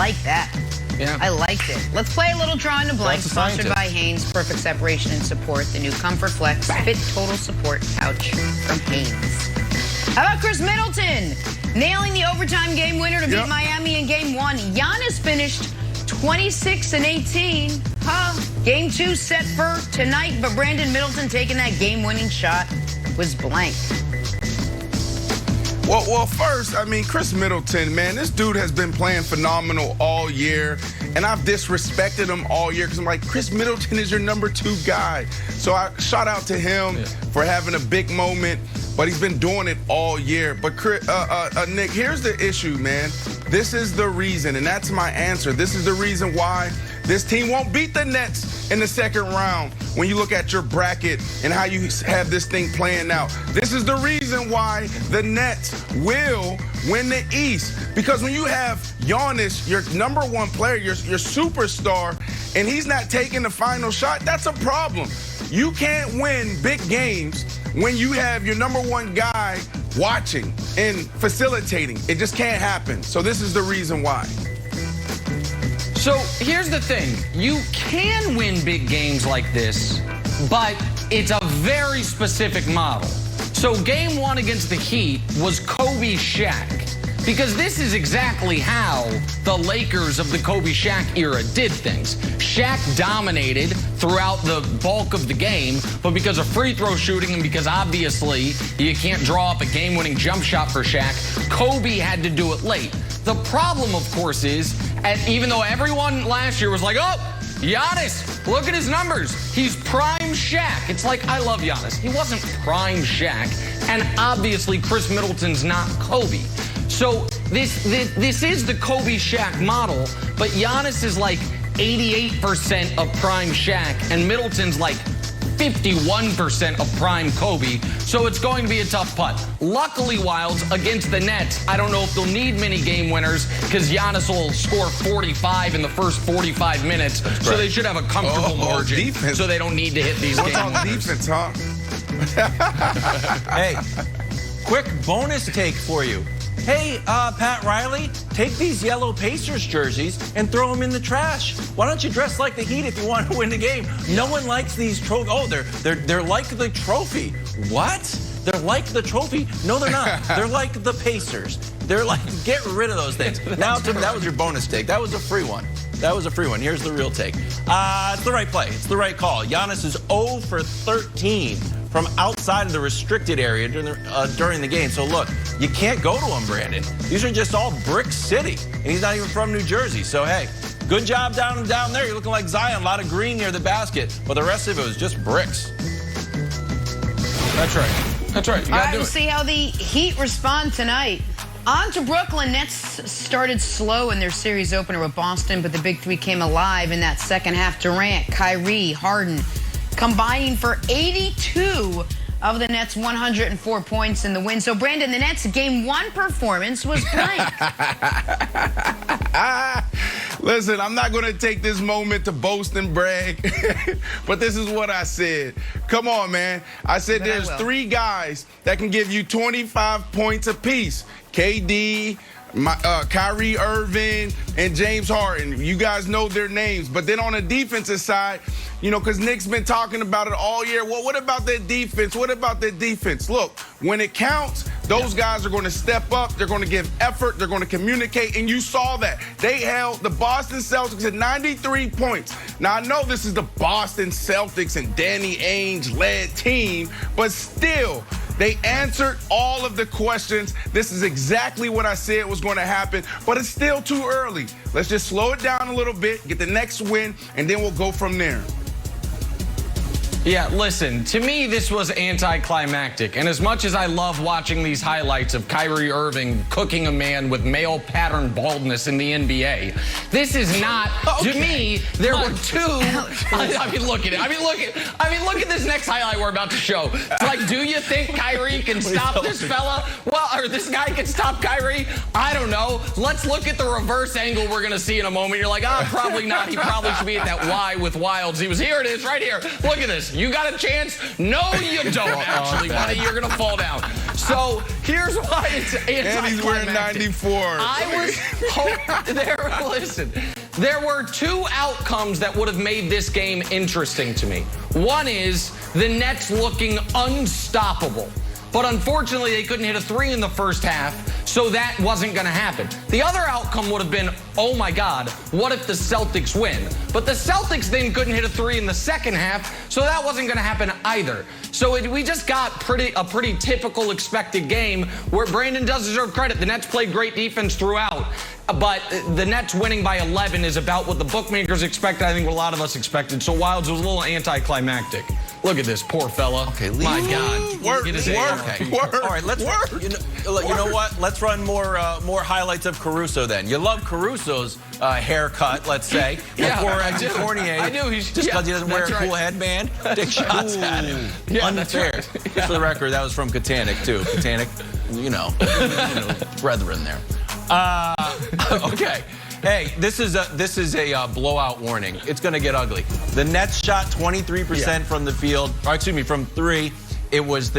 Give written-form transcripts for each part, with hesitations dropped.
like that. Yeah. I liked it. Let's play a little Draw in the Blank, sponsored by Hanes. Perfect separation and support. The new Comfort Flex Fit Total Support Pouch from Hanes. How about Khris Middleton nailing the overtime game winner to beat Miami in Game 1? Giannis finished 26-18. Game 2 set for tonight, but Brandon Middleton taking that game-winning shot was blank. Well, first, I mean, Khris Middleton, man, this dude has been playing phenomenal all year, and I've disrespected him all year because I'm like, Khris Middleton is your number 2 guy. So I shout out to him for having a big moment, but he's been doing it all year. But Nick, here's the issue, man. This is the reason, and that's my answer. This is the reason why this team won't beat the Nets in the second round when you look at your bracket and how you have this thing playing out. This is the reason why the Nets will win the East. Because when you have Giannis, your number 1 player, your superstar, and he's not taking the final shot, that's a problem. You can't win big games when you have your number 1 guy watching and facilitating. It just can't happen. So this is the reason why. So here's the thing. You can win big games like this, but it's a very specific model. So Game 1 against the Heat was Kobe Shaq, because this is exactly how the Lakers of the Kobe Shaq era did things. Shaq dominated throughout the bulk of the game, but because of free throw shooting and because obviously you can't draw up a game-winning jump shot for Shaq, Kobe had to do it late. The problem, of course, is, even though everyone last year was like, oh, Giannis, look at his numbers. He's prime Shaq. It's like, I love Giannis. He wasn't prime Shaq, and obviously Khris Middleton's not Kobe. So this is the Kobe Shaq model, but Giannis is like 88% of prime Shaq, and Middleton's like 51% of prime Kobe, so it's going to be a tough putt. Luckily, Wilds, against the Nets, I don't know if they'll need many game winners because Giannis will score 45 in the first 45 minutes, so they should have a comfortable margin, defense. So they don't need to hit these game winners. Defense, huh? Hey, quick bonus take for you. Hey, Pat Riley, take these yellow Pacers jerseys and throw them in the trash. Why don't you dress like the Heat if you want to win the game? No one likes these trophies. Oh, they're like the trophy. What? They're like the trophy? No, they're not. They're like the Pacers. They're like, get rid of those things. Now, Tim, that was your bonus take. That was a free one. That was a free one. Here's the real take. It's the right play. It's the right call. Giannis is 0 for 13 from outside of the restricted area during the game. So, look, you can't go to him, Brandon. These are just all brick city, and he's not even from New Jersey. So, hey, good job down there. You're looking like Zion, a lot of green near the basket, but the rest of it was just bricks. That's right. That's right. You All gotta right, do we'll it. see how the Heat respond tonight. On to Brooklyn. Nets started slow in their series opener with Boston, but the big three came alive in that second half. Durant, Kyrie, Harden combining for 82 of the Nets' 104 points in the win. So, Brandon, the Nets' Game 1 performance was blank. Listen, I'm not going to take this moment to boast and brag, but this is what I said. Come on, man. I said there's 3 guys that can give you 25 points apiece. KD, Kyrie Irving, and James Harden. You guys know their names. But then on the defensive side, you know, because Nick's been talking about it all year. Well, what about that defense? What about that defense? Look, when it counts, those guys are going to step up. They're going to give effort. They're going to communicate. And you saw that. They held the Boston Celtics at 93 points. Now, I know this is the Boston Celtics and Danny Ainge-led team, but still, they answered all of the questions. This is exactly what I said was going to happen, but it's still too early. Let's just slow it down a little bit, get the next win, and then we'll go from there. Yeah, listen, to me, this was anticlimactic. And as much as I love watching these highlights of Kyrie Irving cooking a man with male pattern baldness in the NBA, this is not, to me, there were 2. I mean, look at it. I mean, look at this next highlight we're about to show. It's like, do you think Kyrie can stop this fella? Well, or this guy can stop Kyrie? I don't know. Let's look at the reverse angle we're going to see in a moment. You're like, probably not. He probably should be at that Y with Wilds. Here it is, right here. Look at this. You got a chance? No, you don't, actually, buddy. You're going to fall down. So here's why it's anticlimactic. And he's wearing 94. I was listen. There were two outcomes that would have made this game interesting to me. One is the Nets looking unstoppable. But unfortunately, they couldn't hit a three in the first half, so that wasn't going to happen. The other outcome would have been, oh my God, what if the Celtics win? But the Celtics then couldn't hit a three in the second half, so that wasn't going to happen either. So we just got a pretty typical expected game where Brandon does deserve credit. The Nets played great defense throughout. But the Nets winning by 11 is about what the bookmakers expected. I think what a lot of us expected. So Wildes was a little anticlimactic. Look at this poor fella. Okay, my God. Work. All right, let's. You know what? Let's run more highlights of Caruso then. You love Caruso's haircut, let's say. Yeah, I do. Fournier, I do. Just because he doesn't wear a cool headband, take shots at him. Yeah, unfair. That's right. Just for the record, that was from Katanic too. Katanic, you know, brethren there. Okay. Hey, this is a blowout warning. It's going to get ugly. The Nets shot 23% from the field, or excuse me, from three. It was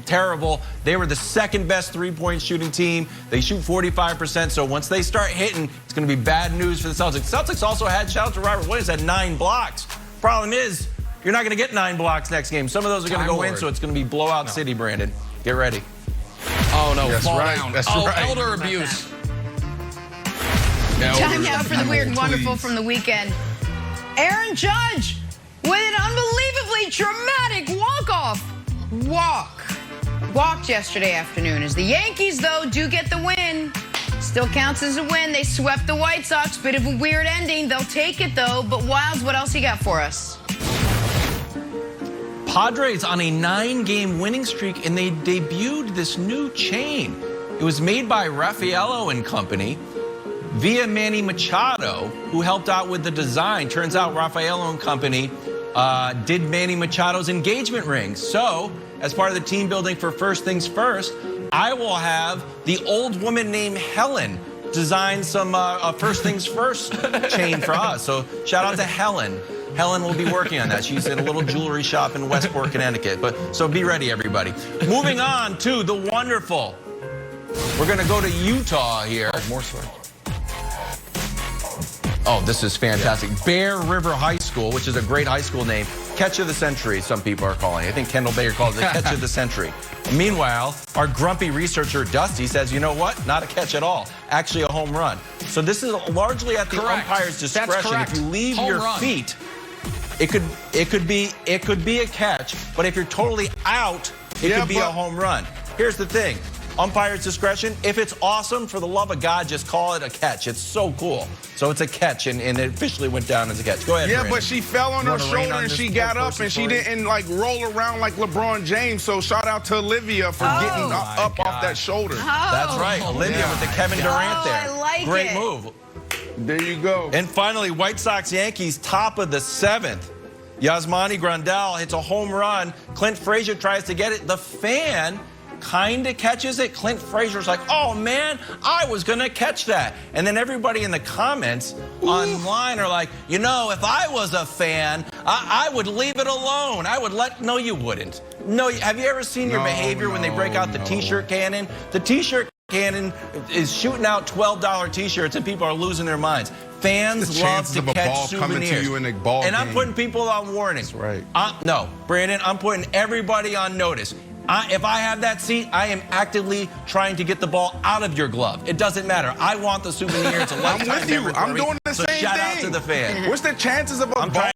terrible. They were the second best three-point shooting team. They shoot 45%. So once they start hitting, it's going to be bad news for the Celtics. Celtics also had, shout out to Robert Williams, had 9 blocks. Problem is, you're not going to get 9 blocks next game. Some of those are going to go in, so it's going to be blowout city, Brandon. Get ready. Oh, no, That's fall right. down. That's oh, right. elder abuse. Time now for the weird and wonderful from the weekend. Aaron Judge with an unbelievably dramatic walked yesterday afternoon. As the Yankees, though, do get the win. Still counts as a win. They swept the White Sox. Bit of a weird ending. They'll take it, though. But Wildes, what else you got for us? Padres on a 9-game winning streak, and they debuted this new chain. It was made by Raffaello and Company via Manny Machado, who helped out with the design. Turns out Raffaello and Company did Manny Machado's engagement ring. So, as part of the team building for First Things First, I will have the old woman named Helen design some First Things First chain for us. So, shout out to Helen. Helen will be working on that. She's in a little jewelry shop in Westport, Connecticut. So be ready, everybody. Moving on to the wonderful. We're going to go to Utah here. More story. Oh, this is fantastic. Bear River High School, which is a great high school name. Catch of the century, some people are calling it. I think Kendall Baker calls it catch of the century. Meanwhile, our grumpy researcher, Dusty, says, you know what? Not a catch at all. Actually, a home run. So this is largely at the umpire's discretion. That's correct. If you leave Home your run. feet, it could be a catch. But if you're totally out, it could be a home run. Here's the thing. Umpire's discretion. If it's awesome, for the love of God, just call it a catch. It's so cool. So it's a catch, and it officially went down as a catch. Go ahead, Yeah, Brandon. but she fell on her shoulder and she got up and she didn't roll around like LeBron James. So shout out to Olivia for getting up off that shoulder. That's right. Olivia with the Kevin Durant there. I like Great it. move. There you go. And finally, White Sox Yankees, top of the 7th. Yasmani Grandal hits a home run. Clint Frazier tries to get it. The fan kind of catches it. Clint Frazier's like, oh man, I was gonna catch that. And then everybody in the comments online are like, you know, if I was a fan, I would leave it alone. I would no, you wouldn't. No, have you ever seen your behavior when they break out the t-shirt cannon? The t-shirt cannon is shooting out $12 t-shirts and people are losing their minds. Fans love to catch souvenirs. And I'm putting people on warning. That's right. No, Brandon, I'm putting everybody on notice. If I have that seat, I am actively trying to get the ball out of your glove. It doesn't matter. I want the souvenir. It's a lifetime I'm with you. memory for I'm me. doing the So same shout thing. out to the fan. What's the chances of a ball